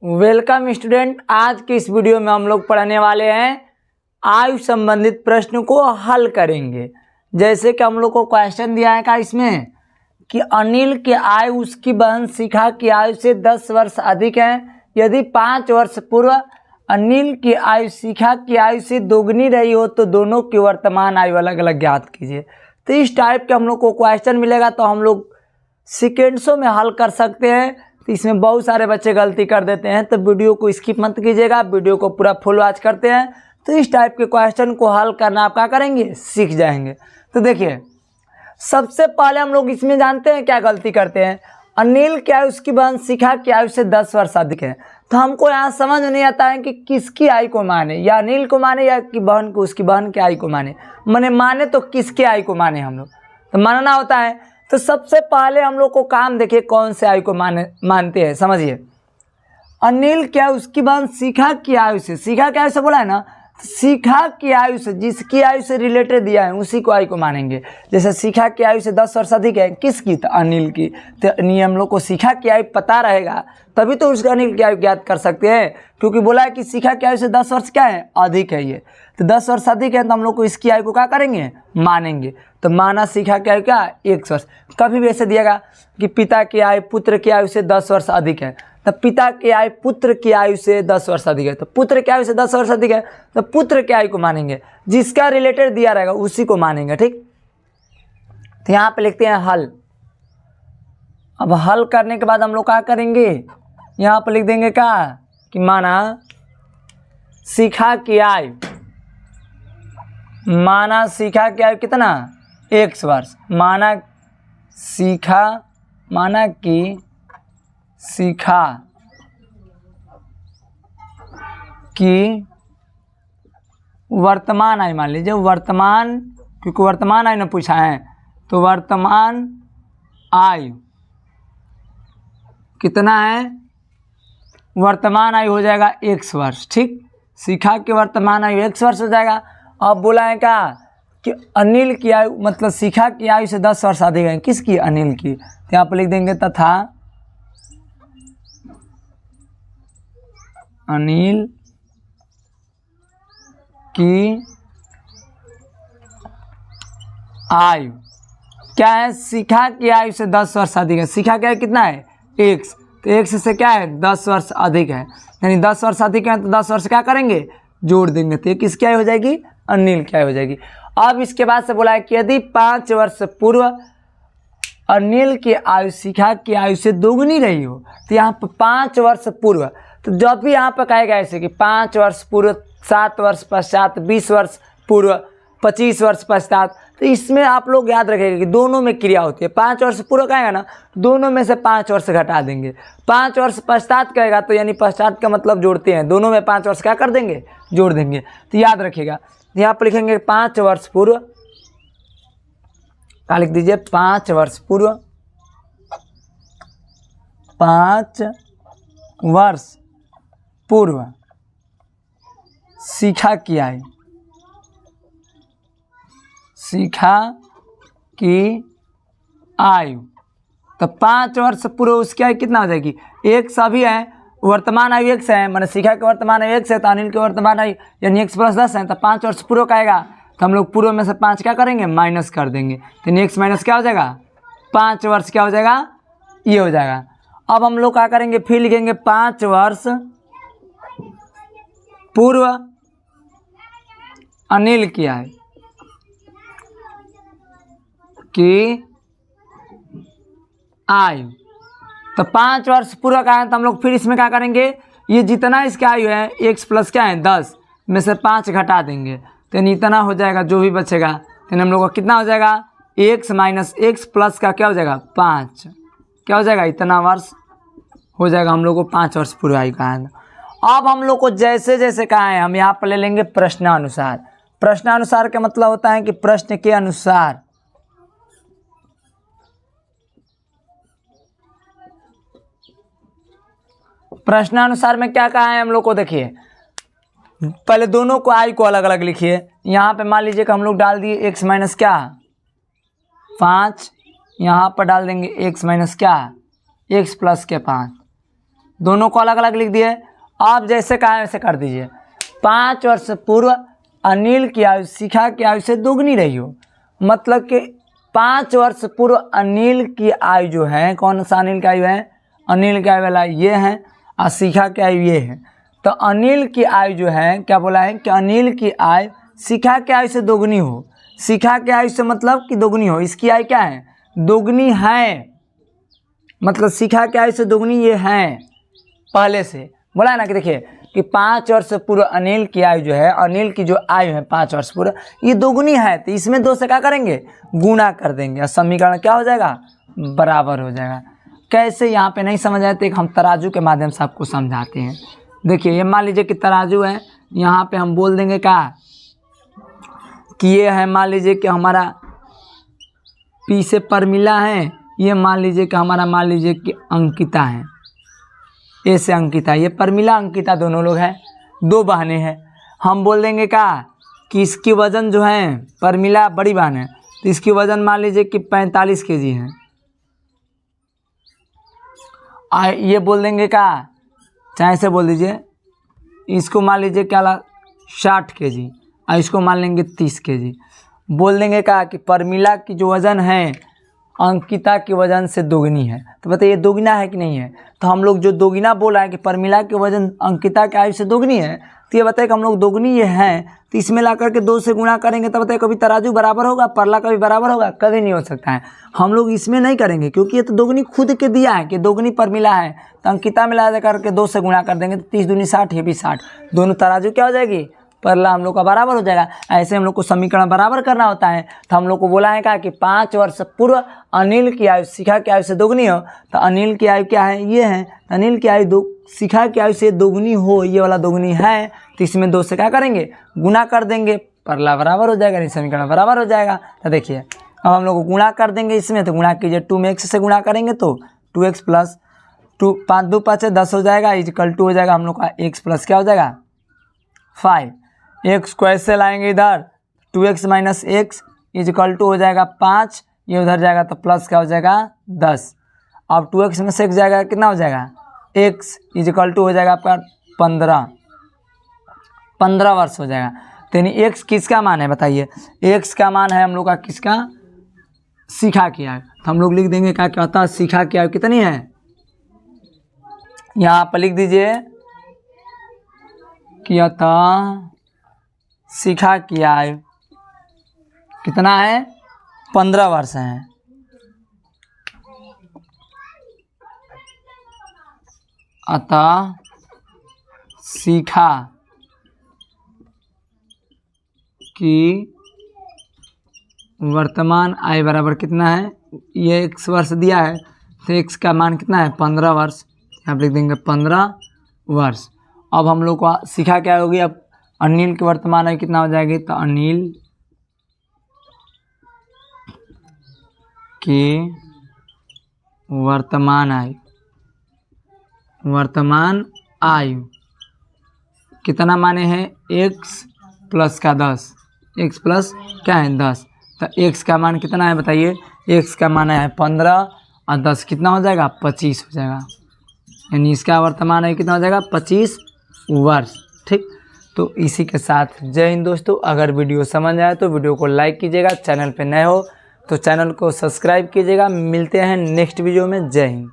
Welcome student. आज के इस वीडियो में हम लोग पढ़ने वाले हैं आयु संबंधित प्रश्न को हल करेंगे। जैसे कि हम लोग को क्वेश्चन दिया है का इसमें कि अनिल की आयु उसकी बहन शिखा की आयु से 10 वर्ष अधिक है। यदि 5 वर्ष पूर्व अनिल की आयु शिखा की आयु से दोगुनी रही हो तो दोनों की वर्तमान आयु अलग अलग ज्ञात कीजिए। तो इस टाइप के हम लोग को क्वेश्चन मिलेगा तो हम लोग सेकेंड्सों में हल कर सकते हैं। तो इसमें बहुत सारे बच्चे गलती कर देते हैं, तो वीडियो को स्किप मत कीजिएगा, वीडियो को पूरा फुल वॉच करते हैं तो इस टाइप के क्वेश्चन को हल करना आप क्या करेंगे, सीख जाएंगे। तो देखिए, सबसे पहले हम लोग इसमें जानते हैं क्या गलती करते हैं। अनिल की आयु उसकी बहन शिखा की आयु से 10 वर्ष अधिक है, तो हमको यहाँ समझ में नहीं आता है कि किसकी आयु को माने, या अनिल को माने या कि बहन को, उसकी बहन की आयु को माने। माने तो किसके आयु को माने, हम लोग तो मानना होता है। तो सबसे पहले हम लोग को काम देखिए कौन से आयु को मानते हैं। समझिए, अनिल क्या उसकी बहन शिखा की आयु से, शिखा की आयु से बोला है ना, शिखा की आयु से, जिसकी आयु से रिलेटेड दिया है उसी को आयु को मानेंगे। जैसे शिखा की आयु से 10 वर्ष अधिक है, किसकी, तो अनिल की। तो नियम लोग को शिखा की आयु पता रहेगा तभी तो उसका अनिल की आयु ज्ञात कर सकते हैं, क्योंकि बोला है कि शिखा की आयु से 10 वर्ष क्या है, अधिक है। ये तो 10 वर्ष अधिक है तो हम लोग को इसकी आयु को क्या करेंगे, मानेंगे। तो माना शिखा की आयु क्या, 1 वर्ष। कभी भी ऐसे दिएगा कि पिता की आयु पुत्र की आयु से 10 वर्ष अधिक है, तो पिता की आयु पुत्र की आयु से 10 वर्ष अधिक है, तो पुत्र की आयु से 10 वर्ष अधिक है तो पुत्र की आयु को मानेंगे, जिसका रिलेटेड दिया रहेगा उसी को मानेंगे। ठीक, तो यहाँ पे लिखते हैं हल। अब हल करने के बाद हम लोग क्या करेंगे, यहाँ पे लिख देंगे क्या कि माना शिखा की आयु, माना शिखा की आयु कितना, 1 वर्ष। माना शिखा, माना कि शिखा की वर्तमान आयु मान लीजिए, वर्तमान, क्योंकि वर्तमान आयु ने पूछा है तो वर्तमान आयु कितना है, वर्तमान आयु हो जाएगा 1 वर्ष। ठीक, शिखा की वर्तमान आयु 1 वर्ष हो जाएगा। अब बोला है क्या कि अनिल की आयु, मतलब शिखा की आयु से 10 वर्ष अधिक है, किसकी, अनिल की। तो यहाँ पर लिख देंगे तथा अनिल की आयु क्या है, शिखा की आयु से 10 वर्ष अधिक है। शिखा की आयु कितना है, 1, तो 1 से क्या है, 10 वर्ष अधिक है, यानी 10 वर्ष अधिक है तो 10 वर्ष क्या करेंगे, जोड़ देंगे, तो ये किसकी आयु हो जाएगी, अनिल की आयु हो जाएगी। अब इसके बाद से बोला है कि यदि 5 वर्ष पूर्व अनिल की आयु शिखा की आयु से दोगुनी रही हो, तो यहाँ पर 5 वर्ष पूर्व, तो जब भी यहाँ पर कहेगा ऐसे कि 5 वर्ष पूर्व, 7 वर्ष पश्चात, 20 वर्ष पूर्व, 25 वर्ष पश्चात, तो इसमें आप लोग याद रखेंगे कि दोनों में क्रिया होती है। 5 वर्ष पूर्व कहेगा ना, दोनों में से 5 वर्ष घटा देंगे। 5 वर्ष पश्चात कहेगा तो यानी पश्चात का मतलब जोड़ते हैं, दोनों में 5 वर्ष क्या कर देंगे, जोड़ देंगे। तो याद रखिएगा, यहाँ पर लिखेंगे 5 वर्ष पूर्व, क्या लिख दीजिए, 5 वर्ष पूर्व, 5 वर्ष पूर्व शिखा की आयु, शिखा की आयु, तो 5 वर्ष पूर्व उसकी आयु कितना हो जाएगी, 1 सभी है, वर्तमान आयु 1 है, मैंने शिखा के वर्तमान आयु 1 है तो अनिल के वर्तमान आयु यानी 1 + 10 है, तो 5 वर्ष पूर्व का आएगा तो हम लोग पूर्व में से 5 क्या करेंगे, माइनस कर देंगे, तो 1 माइनस क्या हो जाएगा, 5 वर्ष क्या हो जाएगा, ये हो जाएगा। अब हम लोग क्या करेंगे, फिर लिखेंगे 5 वर्ष पूर्व अनिल की आयु की आयु, तो 5 वर्ष पूर्व का है तो हम लोग फिर इसमें क्या करेंगे, ये जितना इसका आयु है 1 प्लस क्या है 10 में से 5 घटा देंगे, तो इतना हो जाएगा, जो भी बचेगा तो हम लोग का कितना हो जाएगा, 1 माइनस 1 प्लस का क्या हो जाएगा 5, क्या हो जाएगा, इतना वर्ष हो जाएगा। हम लोग को 5 वर्ष पूर्व आयु का है। अब हम लोग को जैसे जैसे कहा है हम यहाँ पर ले लेंगे प्रश्नानुसार। प्रश्नानुसार का मतलब होता है कि प्रश्न के अनुसार, प्रश्नानुसार में क्या कहा है हम लोग को, देखिए पहले दोनों को आयु को अलग अलग लिखिए। यहाँ पे मान लीजिए कि हम लोग डाल दिए x माइनस क्या 5, यहाँ पर डाल देंगे x माइनस क्या x प्लस के 5, दोनों को अलग अलग लिख दिए। आप जैसे कहा वैसे कर दीजिए। 5 वर्ष पूर्व अनिल की आयु शिखा की आयु से दोगुनी रही हो, मतलब कि 5 वर्ष पूर्व अनिल की आयु जो है, कौन सा अनिल की आयु है, अनिल की आयु वाला ये है और शिखा की आयु ये है। तो अनिल की आयु जो है क्या बोला है कि अनिल की आयु शिखा की आयु से दोगुनी हो। शिखा की आयु से मतलब कि दोगुनी हो, इसकी आयु क्या है, दोगुनी है, मतलब शिखा की आयु से दोगुनी ये है पहले से बोला है ना। कि देखिए कि 5 वर्ष पूर्व अनिल की आयु जो है, अनिल की जो आयु है 5 वर्ष पूर्व, ये दोगुनी है, तो इसमें 2 से क्या करेंगे, गुणा कर देंगे और समीकरण क्या हो जाएगा, बराबर हो जाएगा। कैसे, यहाँ पे नहीं समझ आए तो एक हम तराजू के माध्यम से आपको समझाते हैं। देखिए ये मान लीजिए कि तराजू है, यहाँ पे हम बोल देंगे क्या कि ये है, मान लीजिए कि हमारा पी से परमिला है, ये मान लीजिए कि हमारा मान लीजिए कि अंकिता है, ए से अंकिता, ये परमिला अंकिता दोनों लोग हैं, 2 बहनें हैं। हम बोल देंगे क्या कि इसकी वज़न जो है, परमिला बड़ी बहन है तो इसकी वज़न मान लीजिए कि 45 kg है। ये बोल देंगे क्या, चाहे ऐसे बोल दीजिए, इसको मान लीजिए क्या 60 kg और इसको मान लेंगे 30 kg। बोल देंगे क्या कि परमिला की जो वज़न है अंकिता के वजन से दोगुनी है, तो बताइए दोगुना है कि नहीं है। तो हम लोग जो दोगुना बोला है कि परमिला के वजन अंकिता के आयु से दोगुनी है, तो ये बताइए कि हम लोग दोगुनी ये है, तो इसमें ला करके 2 से गुणा करेंगे तो बताइए कभी तराजू बराबर होगा, परला कभी बराबर होगा, कभी नहीं हो सकता है। हम लोग इसमें नहीं करेंगे क्योंकि ये तो दोगुनी खुद के दिया है कि दोगुनी परमिला है, तो अंकिता में ला करके 2 से गुणा कर देंगे तो 30 दूनी 60, ये भी 60, दोनों तराजू क्या हो जाएगी, परला हम लोग का बराबर हो जाएगा। ऐसे हम लोग को समीकरण बराबर करना होता है। तो हम लोग को बोला है क्या कि 5 वर्ष पूर्व अनिल की आयु शिखा की आयु से दोगुनी हो, तो अनिल की आयु क्या है, ये है, तो अनिल की आयु शिखा की आयु से दोगुनी हो, ये वाला दोगुनी है, तो इसमें 2 से क्या करेंगे, गुना कर देंगे, परला बराबर हो जाएगा, नहीं समीकरण बराबर हो जाएगा। तो देखिए अब हम लोग को गुणा कर देंगे इसमें, तो गुणा कीजिए 2 में x से गुणा करेंगे तो 2x प्लस 2, 5 2 5 10 हो जाएगा, इक्वल टू हो जाएगा हम लोग का x प्लस क्या हो जाएगा 5। x को ऐसे लाएंगे इधर, 2x minus x equal to हो जाएगा 5, ये उधर जाएगा तो प्लस क्या हो जाएगा 10। अब 2x में से x जाएगा कितना हो जाएगा, x इक्वल टू हो जाएगा आपका 15 वर्ष हो जाएगा। तो यानी x किसका मान है बताइए, x का मान है हम लोग का किसका, शिखा की आयु। तो हम लोग लिख देंगे क्या कहता है, शिखा की आयु कितनी है, यहाँ पर लिख दीजिए कि अतः शिखा की आयु कितना है, 15 वर्ष है। अतः शिखा की वर्तमान आयु बराबर कितना है, ये x वर्ष दिया है तो x का मान कितना है 15 वर्ष, यहाँ पर लिख देंगे 15 वर्ष। अब हम लोग को शिखा क्या होगी, अब अनिल की वर्तमान आयु कितना हो जाएगी, तो अनिल की वर्तमान आयु कितना माने हैं, x प्लस का 10, x प्लस क्या है 10, तो x का मान कितना है बताइए, x का मान है 15 और 10 कितना हो जाएगा 25 हो जाएगा, यानी इसका वर्तमान आयु कितना हो जाएगा 25 वर्ष। ठीक, तो इसी के साथ जय हिंद दोस्तों। अगर वीडियो समझ आए तो वीडियो को लाइक कीजिएगा, चैनल पे नए हो तो चैनल को सब्सक्राइब कीजिएगा। मिलते हैं नेक्स्ट वीडियो में, जय हिंद।